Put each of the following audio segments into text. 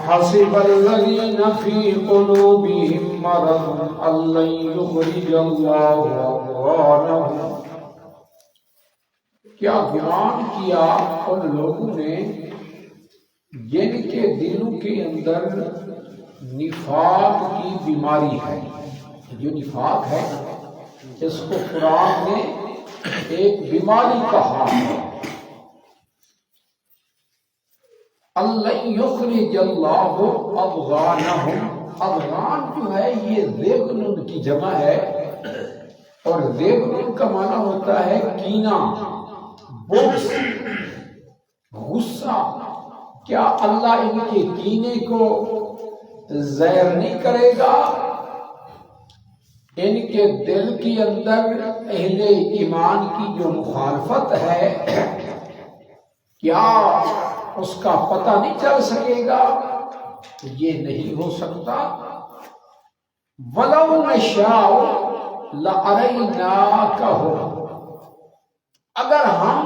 حسب الذين في قلوبهم مرض أن لن يخرج الله أضغانهم، کیا گمان کیا ان لوگوں نے جن کے دلوں کے اندر نفاق کی بیماری ہے. جو نفاق ہے اس کو قرآن نے ایک بیماری کہا ہے. اللہ یخرج اللہ اضغانہم، اضغان جو ہے یہ ذغن کی جمع ہے، اور ذغن کا معنی ہوتا ہے کینہ، بغض، غصہ. کیا اللہ ان کے کینے کو ظاہر نہیں کرے گا؟ ان کے دل کے اندر اہل ایمان کی جو مخالفت ہے کیا اس کا پتہ نہیں چل سکے گا؟ یہ نہیں ہو سکتا. وَلَوْ نَشَاءُ لَأَرَيْنَاكَهُمْ، اگر ہم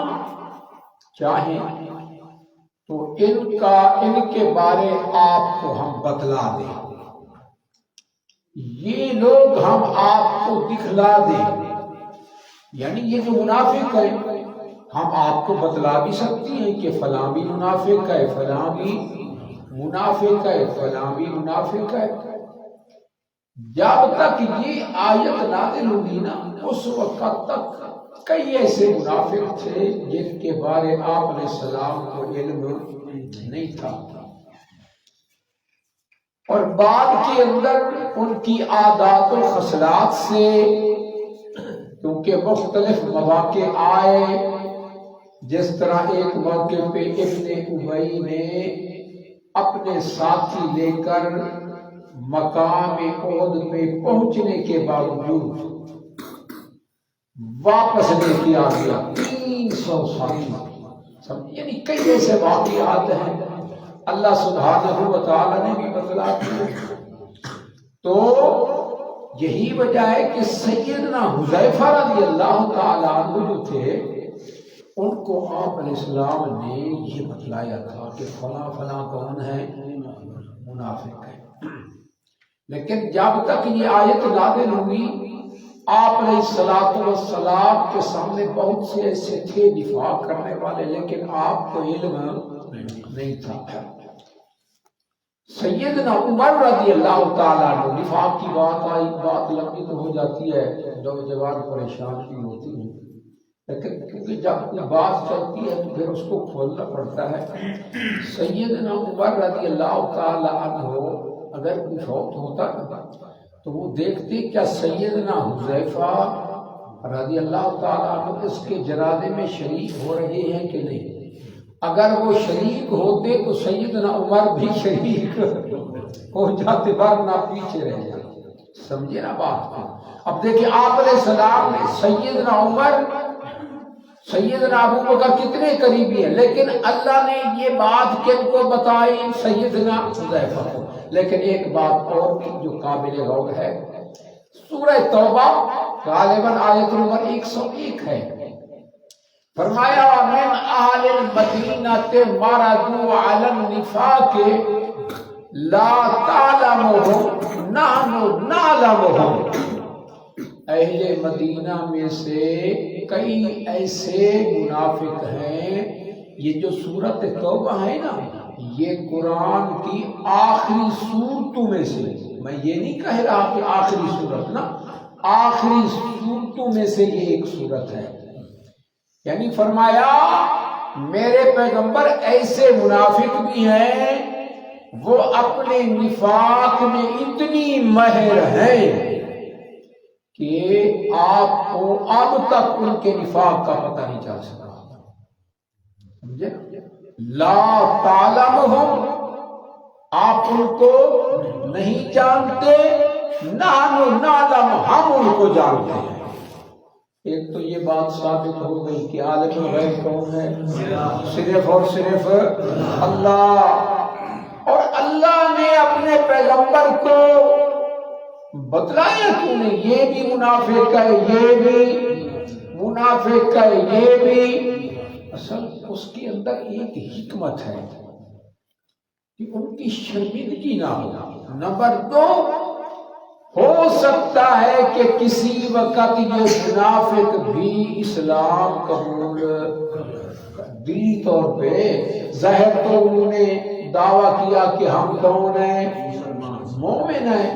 چاہیں تو ان کے بارے آپ کو ہم بتلا دیں. یہ لوگ ہم آپ کو دکھلا دیں، یعنی یہ جو منافق ہے ہم آپ کو بتلا بھی سکتی ہیں کہ فلاں بھی منافق ہے، فلاں بھی منافق ہے، فلاں بھی منافق ہے. جب تک یہ آیت نازل ہوئی نا اس وقت تک کئی ایسے منافق تھے جن کے بارے آپ علیہ السلام کو علم نہیں تھا، اور بعد کے اندر ان کی عادات و خصلات سے کیونکہ مختلف مواقع آئے. جس طرح ایک موقع پہ ابن ابی نے اپنے ساتھی لے کر مقام احد پہ پہنچنے کے باوجود واپس لے کے آ گیا 300 ساتھی. یعنی کئی ایسے واقعات ہیں اللہ سبحانہ و تعالی نے بھی بتلا دیے. تو یہی وجہ ہے کہ سیدنا حذیفہ رضی اللہ تعالی عنہ جو تھے ان کو آپ علیہ السلام نے یہ بتلایا تھا کہ فلاں فلاں کون ہے، منافق ہے. لیکن جب تک یہ آیت نازل ہوئی آپ علیہ السلام کے سامنے بہت سے ایسے تھے دفاع کرنے والے، لیکن آپ کو علم نہیں تھا. سیدنا عمر رضی اللہ تعالیٰ عنہ، دفاع کی بات آئی، بات لمبی تو ہو جاتی ہے، نوجوان پریشان بھی ہوتی ہیں، لیکن کیونکہ جب کوئی بات چلتی ہے تو پھر اس کو کھولنا پڑتا ہے. سیدنا عمر رضی اللہ تعالیٰ عنہ اگر کوئی فوت ہوتا تو وہ دیکھتے کیا سیدنا حذیفہ رضی اللہ تعالیٰ عنہ اس کے جنازے میں شریک ہو رہے ہیں کہ نہیں. اگر وہ شریک ہوتے تو سیدنا عمر بھی شریک ہو جاتے، ورنہ پیچھے رہ جاتے. سمجھے نا بات کو؟ اب دیکھیں آپ علیہ السلام نے سیدنا عمر، سیدنا ابو بکر کتنے قریبی ہیں، لیکن اللہ نے یہ بات کن کو بتائی؟ سیدنا حذیفہ کو. لیکن ایک بات اور بھی جو قابل غور ہے، سورہ توبہ غالباً آیت نمبر 101 ہے. فرمایا من اہل المدینہ مردوا علی النفاق لا تعلمهم نحن نعلمهم. اہل مدینہ میں سے کئی ایسے منافق ہیں. یہ جو سورۃ توبہ ہے نا یہ قرآن کی آخری صورتوں میں سے، میں یہ نہیں کہہ رہا کہ آخری صورت نا، آخری صورتوں میں سے یہ ایک صورت ہے. یعنی فرمایا میرے پیغمبر ایسے منافق بھی ہیں وہ اپنے نفاق میں اتنی ماہر ہیں کہ آپ کو اب تک ان کے نفاق کا پتہ نہیں چل سکا. سمجھے؟ لا تعلمهم، آپ ان کو نہیں جانتے، نحن نعلم، ہم ان کو جانتے ہیں. ایک تو یہ بات ثابت ہو گئی کہ عالم غیب کون ہے؟ صرف اور صرف اللہ. اور اللہ نے اپنے پیغمبر کو بتلایا کیوں نہیں؟ یہ بھی منافق ہے، یہ بھی منافق ہے، یہ بھی. اصل اس کے اندر ایک حکمت ہے کہ ان کی شرمندگی نہ ہو۔ نمبر دو، ہو سکتا ہے کہ کسی وقت یہ منافق بھی اسلام قبول دینی طور پہ ظاہر تو انہوں نے دعویٰ کیا کہ ہم کون ہیں، مومن ہیں،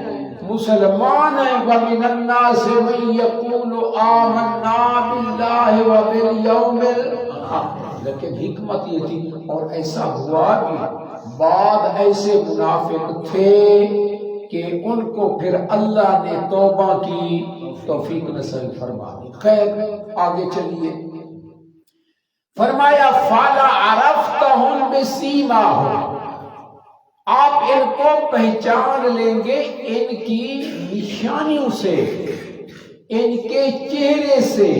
مسلمان ہیں، وَمِنَ النَّاسِ مَن يَقُولُ آمَنَّا بِاللَّهِ وَبِالْيَوْمِ الْآخِرِ، لیکن حکمت یہ تھی، اور ایسا ہوا کہ بعد ایسے منافق تھے کہ ان کو پھر اللہ نے توبہ کی توفیق نصیب فرما دی۔ خیر آگے چلیے، فرمایا فَلَا عَرَفْتَهُمْ بِسِیمَاهُمْ، آپ ان کو پہچان لیں گے ان کی نشانیوں سے، ان کے چہرے سے،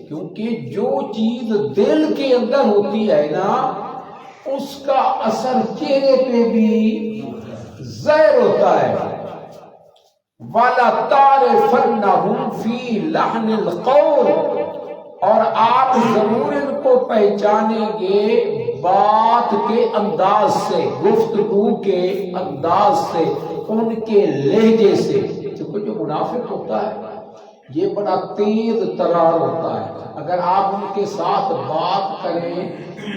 کیونکہ جو چیز دل کے اندر ہوتی ہے نا اس کا اثر چہرے پہ بھی ظاہر ہوتا ہے۔ وَلَا تَعْرِفَنَّهُمْ فِي لَحْنِ الْقَوْلِ، اور آپ ضرور ان کو پہچانیں گے بات کے انداز سے، گفتگو کے انداز سے، ان کے لہجے سے، کیونکہ جو منافق ہوتا ہے یہ بڑا تیز ترار ہوتا ہے، اگر آپ ان کے ساتھ بات کریں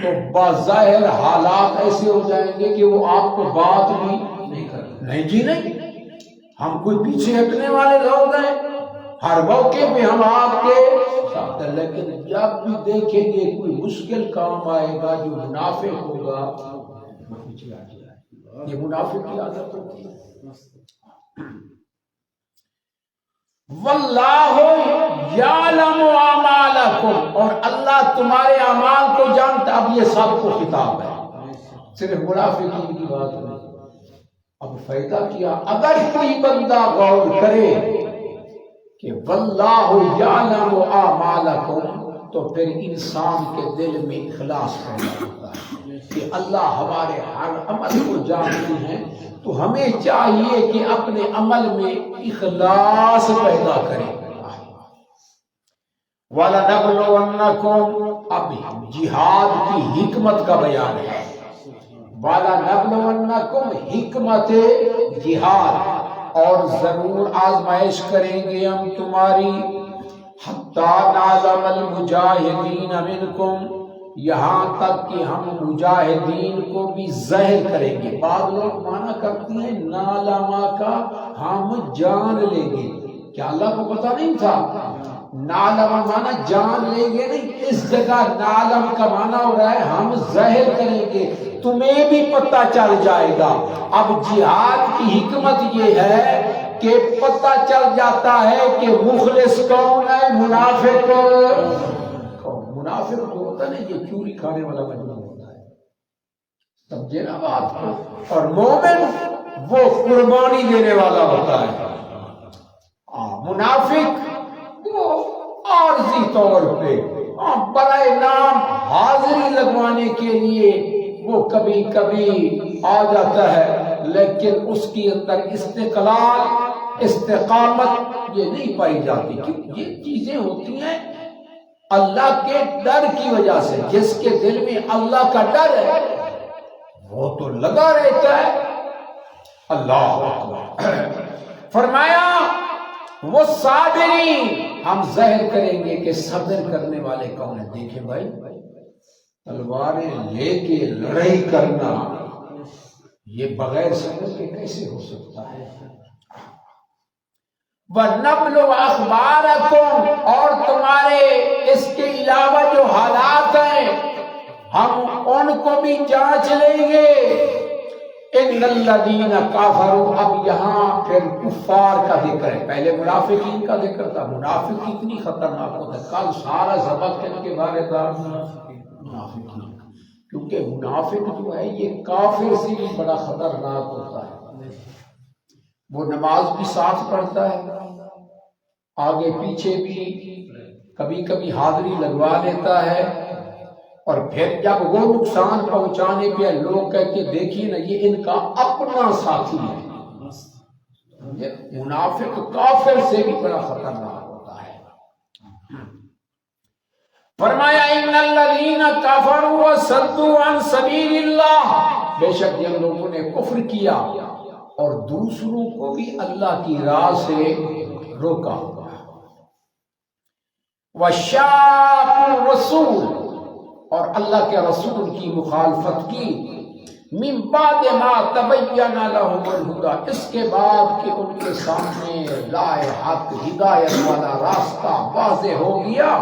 تو بظاہر حالات ایسے ہو جائیں گے کہ وہ آپ کو بات بھی نہیں کریں، نہیں جی نہیں، ہم کوئی پیچھے ہٹنے والے لوگ ہیں، ہر موقع پہ ہم آپ کے ساتھ ہیں، لیکن جب بھی دیکھیں گے کوئی مشکل کام آئے گا جو منافق ہوگا وہ پیچھے آ جائے گا، یہ منافق کی عادت ہوتی ہے۔ واللہ یعلم اعمالکم، اور اللہ تمہارے اعمال کو جانتا، اب یہ سب کو خطاب ہے، صرف منافقین کی بات نہیں۔ اب فائدہ کیا، اگر کوئی بندہ غور کرے کہ واللہ یعلم اعمالکم، تو پھر انسان کے دل میں اخلاص پیدا ہوتا ہے کہ اللہ ہمارے ہر عمل کو جانتے ہیں، تو ہمیں چاہیے کہ اپنے عمل میں اخلاص پیدا کریں۔ وَلَنَبْلُوَنَّكُمْ، اب جہاد کی حکمت کا بیان ہے، وَلَنَبْلُوَنَّكُمْ حکمت جہاد، اور ضرور آزمائش کریں گے ہم تمہاری، حَتَّى نَعْلَمَ الْمُجَاہِدِينَ مِنْكُمْ، یہاں تک کہ ہم مجاہدین کو بھی ظاہر کریں گے۔ بعض لوگ مانا کرتے ہیں نالما کا ہم جان لیں گے، کیا اللہ کو پتہ نہیں تھا؟ نالما مانا جان لیں گے نہیں، اس جگہ نالم کا مانا ہو رہا ہے ہم ظاہر کریں گے، تمہیں بھی پتہ چل جائے گا۔ اب جہاد کی حکمت یہ ہے کہ پتہ چل جاتا ہے کہ مخلص کون ہے، منافق کون۔ منافق جو ہوتا ہے نا یہ چوری کھانے والا مجنون ہوتا ہے، سمجھے نا بات کو، اور مومن وہ قربانی دینے والا ہوتا ہے۔ منافق وہ عارضی طور پہ برائے نام حاضری لگوانے کے لیے وہ کبھی کبھی آ جاتا ہے، لیکن اس کی اندر استقلال، استقامت یہ نہیں پائی جاتی، کہ یہ چیزیں ہوتی ہیں اللہ کے ڈر کی وجہ سے۔ جس کے دل میں اللہ کا ڈر ہے وہ تو لگا رہتا ہے۔ اللہ اکبر، فرمایا وہ صابرین، ہم ظاہر کریں گے کہ صبر کرنے والے کون ہیں۔ دیکھیں بھائی، تلواریں لے کے لڑائی کرنا یہ بغیر صبر کے کیسے ہو سکتا ہے؟ وَنَبْلُوَ أَخْبَارَكُمْ، اور تمہارے اس کے علاوہ جو حالات ہیں ہم ان کو بھی جانچ لیں گے۔ إِنَّ الَّذِينَ كَفَرُوا، اب یہاں پھر کفار کا ذکر ہے، پہلے منافقین کا ذکر تھا۔ منافق کتنی خطرناک ہوتا ہے، کل سارا سبق ان کے بارے تھا منافقین، کیونکہ منافق جو ہے یہ کافر سے بھی بڑا خطرناک ہوتا ہے۔ وہ نماز بھی ساتھ پڑھتا ہے، آگے پیچھے بھی کبھی کبھی حاضری لگوا لیتا ہے، اور پھر جب وہ نقصان پہنچانے پہ لوگ کہتے دیکھیے نا یہ ان کا اپنا ساتھی ہے۔ منافق کافر سے بھی بڑا خطرناک ہوتا ہے۔ فرمایا ان الذین کفروا وصدوا عن سبیل اللہ، بے شک جن لوگوں نے کفر کیا اور دوسروں کو بھی اللہ کی راہ سے روکا، وَشَاقُوا الرَّسُولَ اور اللہ کے رسول کی مخالفت کی، مِن بَعْدِ مَا تَبَيَّنَ لَهُمُ الْهُدَى اس کے بعد کہ ان کے سامنے راہ حق ہدایت والا راستہ واضح ہو گیا،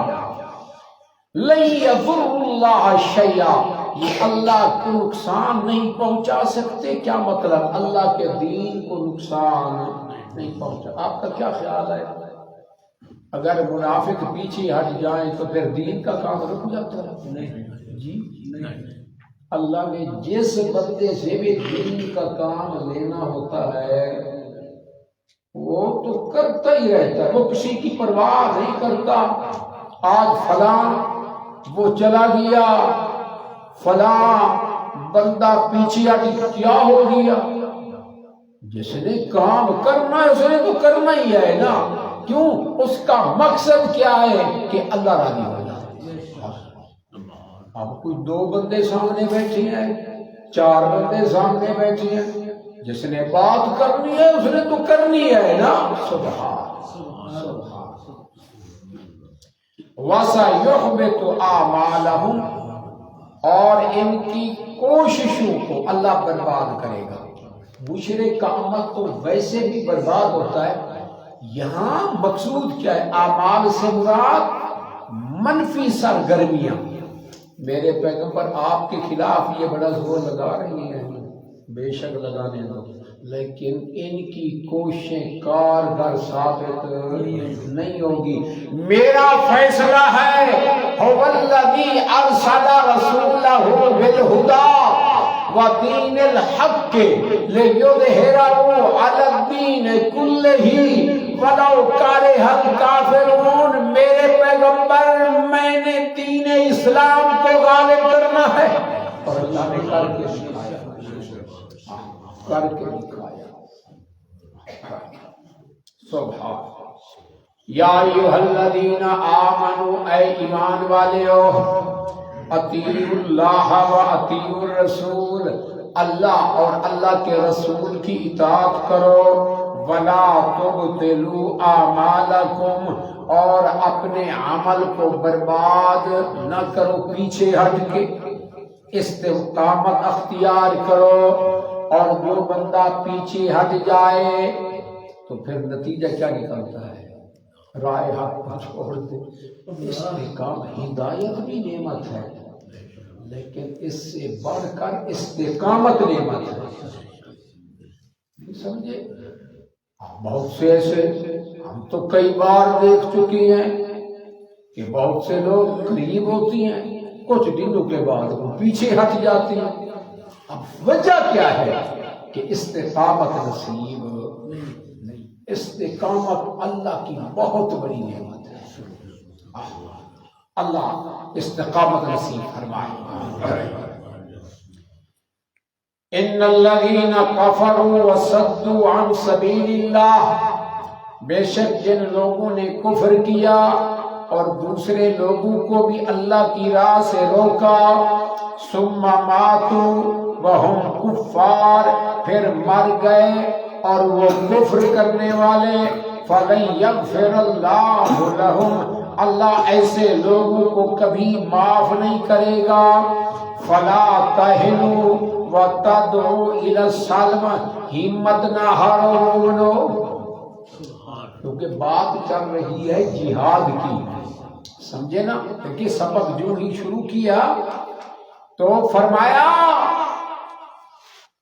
لَن يَضُرُّوا اللَّهَ شَيْئًا یہ اللہ کو نقصان نہیں پہنچا سکتے۔ کیا مطلب؟ اللہ کے دین کو نقصان نہیں پہنچا۔ آپ کا کیا خیال ہے؟ اگر منافق پیچھے ہٹ جائیں تو پھر دین کا کام رک جاتا ہے؟ نہیں جی، نہیں۔ اللہ نے جس بندے سے بھی دین کا کام لینا ہوتا ہے وہ تو کرتا ہی رہتا ہے، وہ کسی کی پرواہ نہیں کرتا۔ آج فلاں وہ چلا گیا، فلاں بندہ پیچھے ہٹ کیا ہو گیا؟ جس نے کام کرنا ہے اس نے تو کرنا ہی ہے نا۔ کیوں؟ اس کا مقصد کیا ہے کہ اللہ راضی ہو جائے۔ اب کوئی دو بندے سامنے بیٹھے ہیں، چار بندے سامنے بیٹھے ہیں، جس نے بات کرنی ہے اس نے تو کرنی ہے نا۔ سبحان سبحان۔ وَسَيُحْبِطُ أَعْمَالَهُمْ اور ان کی کوششوں کو اللہ برباد کرے گا۔ مشرک کا عمل تو ویسے بھی برباد ہوتا ہے، یہاں مقصود کیا ہے؟ اعمال سے مراد منفی سرگرمیاں۔ میرے پیغمبر آپ کے خلاف یہ بڑا زور لگا رہی ہیں، بے شک لگانے دو، لیکن ان کی کوششیں کارگر ثابت نہیں ہوگی۔ میرا فیصلہ ہے هو الذی ارسل رسولہ بالہدی ودین الحق لیظہرہ علی الدین کلہ ولو کرہ الکافرون۔ میرے پیغمبر میں نے دین اسلام کو غالب کرنا ہے، اور اللہ نے کر کے دکھایا، کر کے دکھایا۔ سبحان۔ یا ایھا الذین آمنوا اے ایمان والےو، اطیعوا اللہ و اطیعوا الرسول اللہ اور اللہ کے رسول کی اطاعت کرو، ولا تبطلوا اعمالکم اور اپنے عمل کو برباد نہ کرو، پیچھے ہٹ کے استقامت اختیار کرو۔ اور جو بندہ پیچھے ہٹ جائے تو پھر نتیجہ کیا نکلتا ہے؟ رائے حق پر چھوڑ دے۔ استقامت ہدایت بھی نعمت ہے، لیکن اس سے بڑھ کر استقامت نعمت ہے، سمجھے؟ بہت سے ایسے ہم تو کئی بار دیکھ چکے ہیں کہ بہت سے لوگ قریب ہوتی ہیں، کچھ دنوں کے بعد وہ پیچھے ہٹ جاتے ہیں۔ اب وجہ کیا ہے؟ کہ استقامت نصیب نہیں۔ استقامت اللہ کی بہت بڑی نعمت ہے، اللہ استقامت نصیب فرمائے۔ ان الذین کفروا وصدوا عن سبیل اللہ بے شک جن لوگوں نے کفر کیا اور دوسرے لوگوں کو بھی اللہ کی راہ سے روکا، ثم ماتوا وہم کفار پھر مر گئے اور وہ کفر کرنے والے، فلن یغفر اللہ لہم اللہ ایسے لوگوں کو کبھی معاف نہیں کرے گا۔ فلا تہنوا وتدعوا الی السلم ہمت نہ ہارو بنو، کیونکہ بات چل رہی ہے جہاد کی، سمجھے نا؟ کہ سبق جو ہی شروع کیا تو فرمایا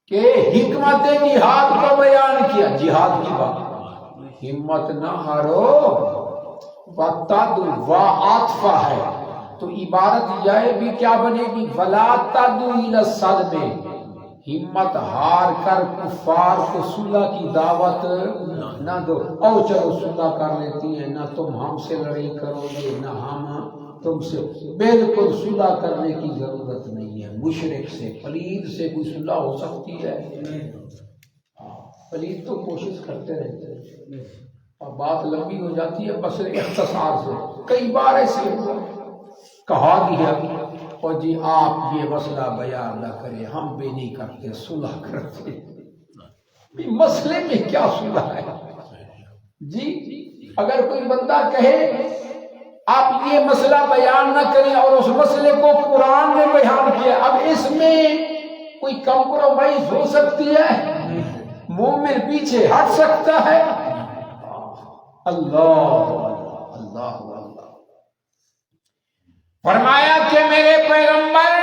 کہ حکمت جہاد کو بیان کیا، جہاد کی بات، ہمت نہ ہارو، وتدعوا عاطفہ ہے تو عبارت جائے بھی کیا بنے گی؟ ولا تدعوا الی السلم، ہمت ہار کر کفار کو صلح کی دعوت نہ دو۔ او چلو صلح کر لیتی ہیں، نہ تم ہم سے لڑائی کرو گے نہ ہم تم سے، بالکل صلح کرنے کی ضرورت نہیں ہے۔ مشرک سے پلید سے کوئی صلح ہو سکتی ہے؟ پلید تو کوشش کرتے رہتے ہیں، اور بات لمبی ہو جاتی ہے، بس اختصار سے کئی بار ایسے کہا گیا اور جی آپ یہ مسئلہ بیان نہ کریں، ہم بھی نہیں کرتے، صلح کرتے۔ مسئلے میں کیا صلح ہے جی؟ اگر کوئی بندہ کہے آپ یہ مسئلہ بیان نہ کریں اور اس مسئلے کو قرآن نے بیان کیا، اب اس میں کوئی کمپرومائز ہو سکتی ہے؟ مومن پیچھے ہٹ سکتا ہے؟ اللہ اللہ اللہ۔ فرمایا کہ میرے پیغمبر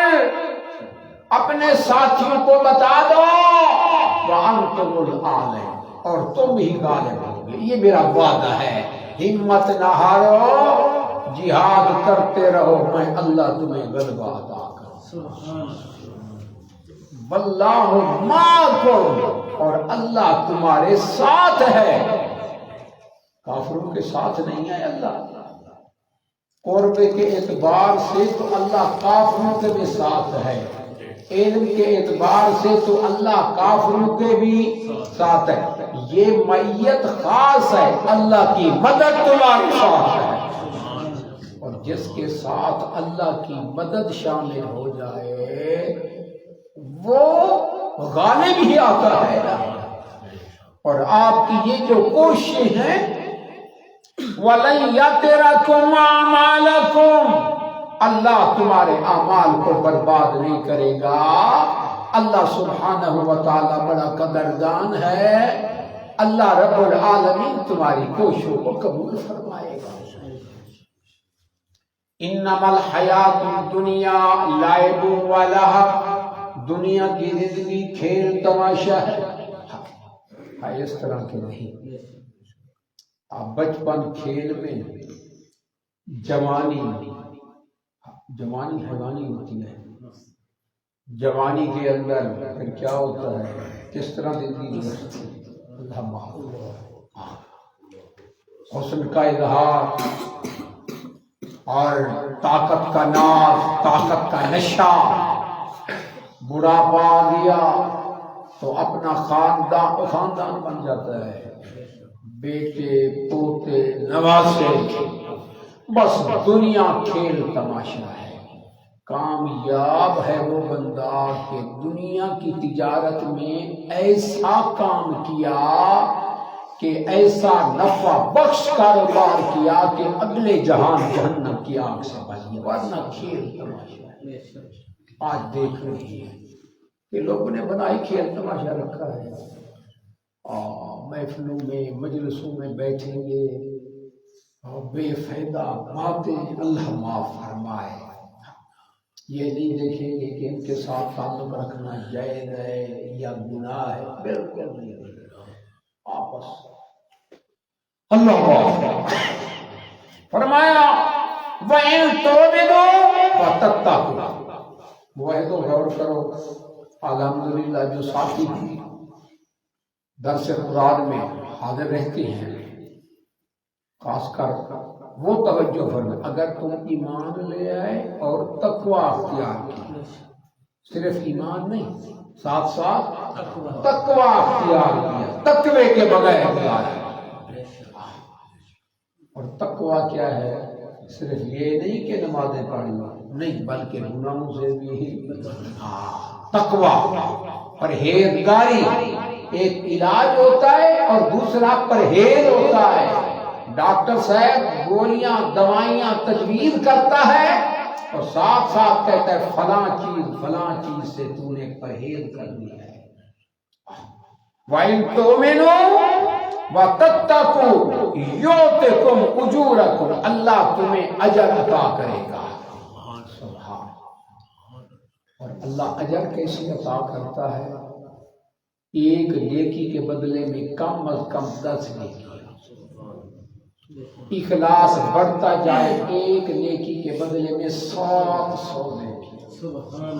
اپنے ساتھیوں کو بتا دو وَأَنْتُمُ الْأَعْلَوْنَ، اور تم ہی غالب ہوگے، یہ میرا وعدہ ہے، ہمت نہ ہارو، جہاد کرتے رہو، میں اللہ تمہیں غلبہ عطا کروں۔ واللہ معکم، اور اللہ تمہارے ساتھ ہے۔ کافروں کے ساتھ نہیں ہے اللہ، قرب کے اعتبار سے تو اللہ کافروں کے بھی ساتھ ہے، علم کے اعتبار سے تو اللہ کافروں کے بھی ساتھ ہے۔ یہ معیت خاص ہے، اللہ کی مدد تمہارے ساتھ ہے، اور جس کے ساتھ اللہ کی مدد شامل ہو جائے وہ غالب ہی آتا ہے۔ اور آپ کی یہ جو کوشش ہے وَلَن يَتِرَكُمْ أَعْمَالَكُمْ، اللہ تمہارے اعمال کو برباد نہیں کرے گا۔ اللہ سبحانہ و تعالی بڑا قدردان ہے، اللہ رب العالمین تمہاری کوششوں کو قبول فرمائے گا۔ انما الحیات الدنیا لعب و لہو، دنیا کی زندگی کھیل تماشا ہے، اس طرح کے نہیں۔ آپ بچپن کھیل میں، جوانی حیوانی ہوتی ہے، جوانی کے اندر پھر کیا ہوتا ہے، کس طرح زندگی گزرتی ہے، اللہ معاف، حسن کا اظہار اور طاقت کا ناز، طاقت کا نشہ، بڑھاپا آ گیا تو اپنا خاندان بن جاتا ہے، بیٹے پوتے نواسے، بس دنیا کھیل تماشا ہے۔ کامیاب ہے وہ بندہ کہ دنیا کی تجارت میں ایسا کام کیا کہ ایسا نفع بخش کاروبار کیا کہ اگلے جہان جہنم کی آگ سے بچ گیا، ورنہ کھیل تماشا ہے۔ آج دیکھ رہی ہے کہ لوگوں نے بنائی کھیل تماشا رکھا ہے، محفلوں میں مجلسوں میں بیٹھیں گے بے فائدہ باتیں، اللہ معاف فرمائے۔ یہ نہیں دیکھیں گے کہ ان کے ساتھ تعلق رکھنا جائز ہے یا گناہ ہے، بالکل نہیں، آپس اللہ معاف فرمایا وَإِن تُؤْمِنُوا وَتَتَّقُوا۔ وہ تو غور کرو، الحمدللہ جو ساتھی بھی درس قرآن میں حاضر رہتے ہیں، خاص کر وہ توجہ فرمائیں، اگر تم ایمان لے آئے اور تقوی اختیار کی، صرف ایمان نہیں، ساتھ ساتھ تقوی اختیار کیا، تقوی کے بغیر اختیار ہے۔ اور تقوی کیا ہے؟ صرف یہ نہیں کہ نمازیں پڑھ لو، نہیں، بلکہ گناہوں سے بھی تقوی، پرہیزگاری ایک علاج ہوتا ہے اور دوسرا پرہیز ہوتا ہے۔ ڈاکٹر صاحب گولیاں دوائیاں تجویز کرتا ہے اور ساتھ ساتھ کہتا ہے فلاں چیز سے تو نے پرہیز کرنی ہے۔ وَإِن تُؤْمِنُوا وَتَتَّقُوا يُؤْتِكُمْ أُجُورَكُمْ، اللہ تمہیں اجر عطا کرے گا۔ سبحان، اور اللہ اجر کیسے عطا کرتا ہے؟ ایک نیکی کے بدلے میں کم از کم 10 نیکی، اخلاص بڑھتا جائے، ایک نیکی کے بدلے میں 700 نیکی۔ سبحان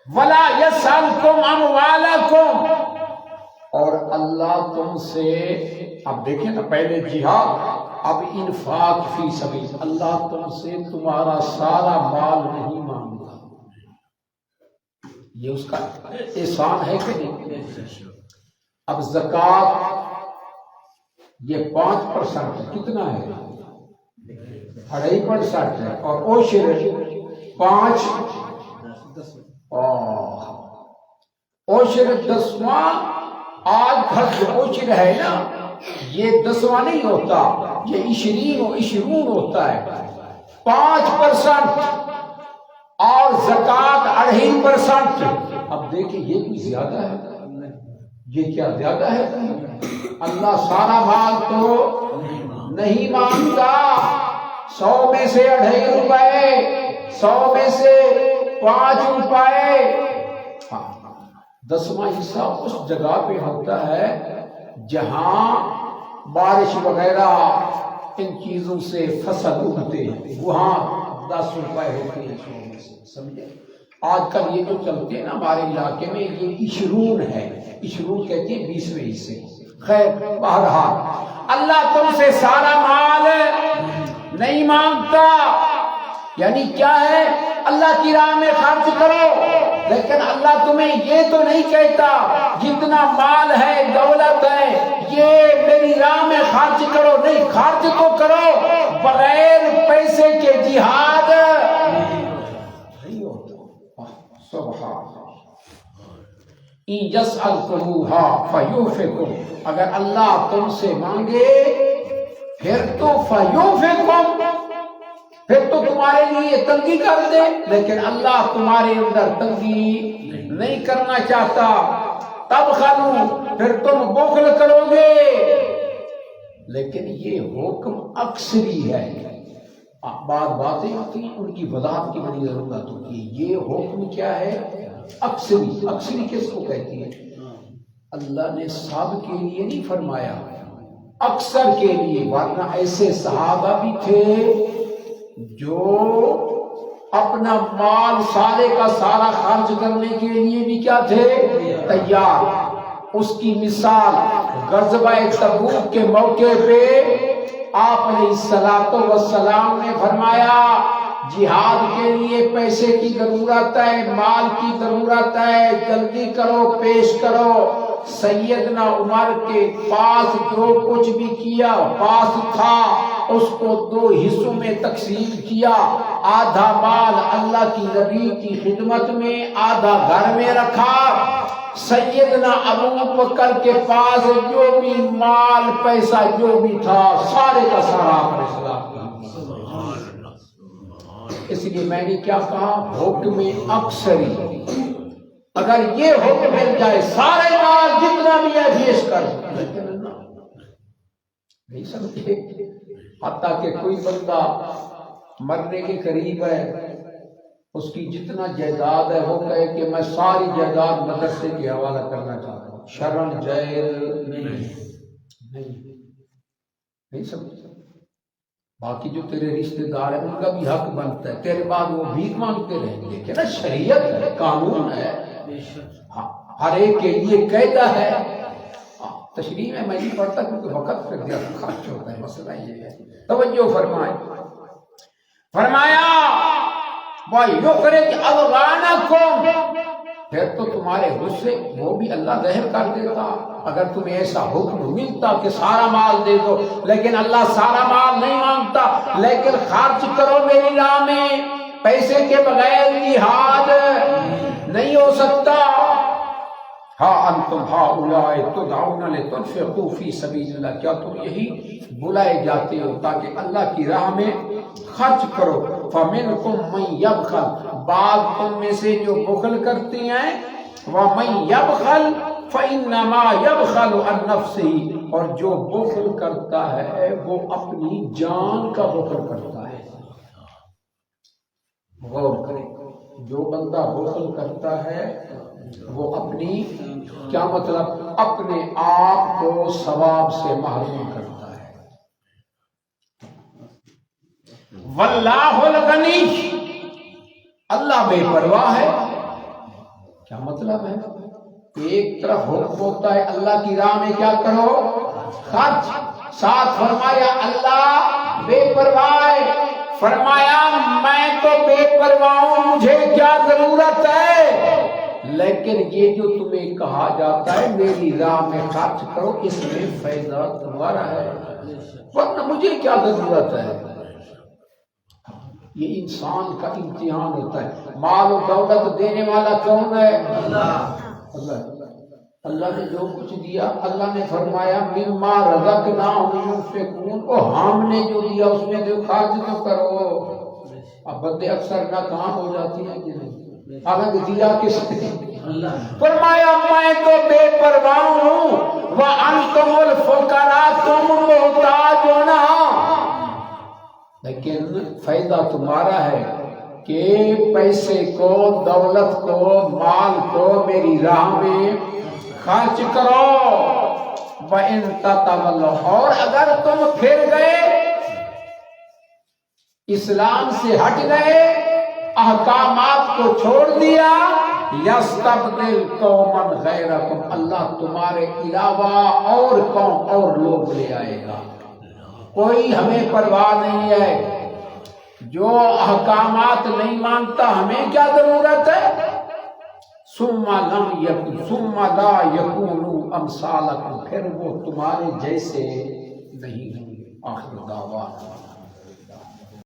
وَلَا يَسْأَلْكُمْ أَمْوَالَكُمْ، اور اللہ تم سے، اب دیکھیں نا، پہلے جہاد، اب انفاق فی سبیل، اللہ تم سے تمہارا سارا مال نہیں مانگتا، یہ اس کا احسان ہے کہ نہیں؟ اب زکوٰۃ یہ 5% ہے، کتنا ہے؟ 2.5% ہے، اور عشر 5 عشر 10واں۔ آج کل جو عشر ہے نا، یہ 10واں نہیں ہوتا، یہ 20 و 20 ہوتا ہے، 5%، اور زکوٰۃ 2.5%۔ اب دیکھیں یہ کوئی زیادہ ہے؟ یہ کیا زیادہ ہے؟ اللہ سارا مال تو نہیں مانگتا، 100 میں سے 2.5 روپے، 100 میں سے 5 روپے۔ 10واں حصہ اس جگہ پہ ہوتا ہے جہاں بارش وغیرہ ان چیزوں سے فصل اگتے ہیں، وہاں 10 روپے ہوتے ہیں 100 میں سے، سمجھے؟ آج کل یہ جو چلتے ہیں نا ہمارے علاقے میں، یہ 20 ہے، 20 کہتے ہیں 20ویں حصے۔ خیر بہرحال اللہ تم سے سارا مال نہیں مانگتا، یعنی کیا ہے؟ اللہ کی راہ میں خرچ کرو، لیکن اللہ تمہیں یہ تو نہیں کہتا جتنا مال ہے، دولت ہے، یہ میری راہ میں خرچ کرو، نہیں، خرچ تو کرو، بغیر پیسے کے جہاد نہیں ہوتا۔ سبحان ان یسألکموها فیوفکم، اگر اللہ تم سے مانگے پھر تو فیوفکم، پھر تو تمہارے لیے تنگی کر دے، لیکن اللہ تمہارے اندر تنگی نہیں کرنا چاہتا۔ تب خلو، پھر تم بخل کرو گے، لیکن یہ حکم اکثری ہے۔ باتیں ہوتی ہیں ان کی وضاحت کی بڑی ضرورت ہوتی ہے۔ یہ حکم کیا ہے؟ اکثری۔ اکثری کس کو کہتی ہے؟ اللہ نے سب کے لیے نہیں فرمایا، اکثر کے لیے، ورنہ ایسے صحابہ بھی تھے جو اپنا مال سارے کا سارا خرچ کرنے کے لیے بھی کیا تھے؟ تیار۔ اس کی مثال غزوہ تبوک کے موقع پہ آپ علیہ الصلوۃ والسلام نے فرمایا جہاد کے لیے پیسے کی ضرورت ہے، مال کی ضرورت ہے، جلدی کرو، پیش کرو۔ سیدنا عمر کے پاس جو کچھ بھی کیا، پاس تھا، اس کو 2 حصوں میں تقسیم کیا، آدھا مال اللہ کی نبی کی خدمت میں، آدھا گھر میں رکھا۔ سیدنا ابو بکر کے پاس جو بھی مال پیسہ جو بھی تھا، سارے کا سارا آپ نے سلام کیا۔ اس لیے میں نے کیا کہا؟ حکم اکثری۔ اگر یہ حکم مل جائے سارے مال جتنا بھی ہے پیش کر، نہیں سمجھے؟ حتیٰ کہ کوئی بندہ مرنے کے قریب ہے، اس کی جتنا جائیداد ہے وہ کہے کہ میں ساری جائیداد مدرسے کے حوالہ کرنا چاہتا ہوں، شرم جائز نہیں سمجھ۔ باقی جو تیرے رشتہ دار ہیں ان کا بھی حق بنتا ہے، تیرے بعد وہ بھیک مانگتے رہیں گے، کہ نا شریعت ہے، قانون ہے، ہر ایک کے لیے قاعدہ ہے۔ تشریح میں نہیں پڑھتا کیونکہ وقت پہ زیادہ خرچ ہوتا ہے، مسئلہ یہ ہے۔ توجہ فرمائے، فرمایا وَيُخْرِجْ أَضْغَانَكُمْ، پھر تو تمہارے غصے وہ بھی اللہ ظاہر کر دیتا۔ اگر تمہیں ایسا حکم ملتا کہ سارا مال دے دو، لیکن اللہ سارا مال نہیں مانگتا، لیکن خرچ کرو میری راہ میں، پیسے کے بغیر جہاد نہیں ہو سکتا۔ ہاں انتم ہؤلاء تدعون لتنفقوا فی سبیل اللہ، کیا تم یہی بلائے جاتے ہو تاکہ اللہ کی راہ میں خرچ کرو۔ فمنکم من یبخل، بعض تم میں سے جو بخل کرتے ہیں، ومن یبخل فانما یبخل عن نفسہ، اور جو بخل کرتا ہے وہ اپنی جان کا بخل کرتا ہے۔ غور کریں، جو بندہ بخل کرتا ہے وہ اپنی، کیا مطلب؟ اپنے آپ کو ثواب سے محروم کرتا ہے۔ واللہ الغنی، اللہ بے پرواہ ہے۔ کیا مطلب ہے؟ ایک طرف حکم ہوتا ہے اللہ کی راہ میں کیا کرو؟ خرچ، ساتھ فرمایا اللہ بے پرواہ ہے، فرمایا میں تو بے پرواہ ہوں، مجھے کیا ضرورت ہے، لیکن یہ جو تمہیں کہا جاتا ہے میری راہ میں خرچ کرو، اس میں فائدہ تمہارا ہے، ورنہ مجھے کیا ضرورت ہے۔ یہ انسان کا امتحان ہوتا ہے۔ مال و دولت دینے والا کون ہے؟ اللہ۔ اللہ نے جو کچھ دیا، اللہ نے فرمایا مما رزقناہم ينفقون، اور ہم نے جو دیا اس میں جو خرچ تو کرو۔ اب بندے اکثر ناکام ہو جاتی ہیں کہ نہیں، حالانکہ دیا کس نے؟ فرمایا میں تو بے پرواہ ہوں، وانتم الفقراء، تم محتاج ہونا، لیکن فائدہ تمہارا ہے کہ پیسے کو، دولت کو، مال کو میری راہ میں خرچ کرو۔ وَإِن تَتَوَلَّوْا، اور اگر تم پھر گئے، اسلام سے ہٹ گئے، احکامات کو چھوڑ دیا، یستبدل قوما غیرکم، اللہ تمہارے علاوہ اور قوم اور لوگ لے آئے گا۔ کوئی ہمیں پرواہ نہیں ہے، جو احکامات نہیں مانتا ہمیں کیا ضرورت ہے؟ ثم لا یکونوا امثالکم، پھر وہ تمہارے جیسے نہیں ہوں گے۔ آخر دعوانا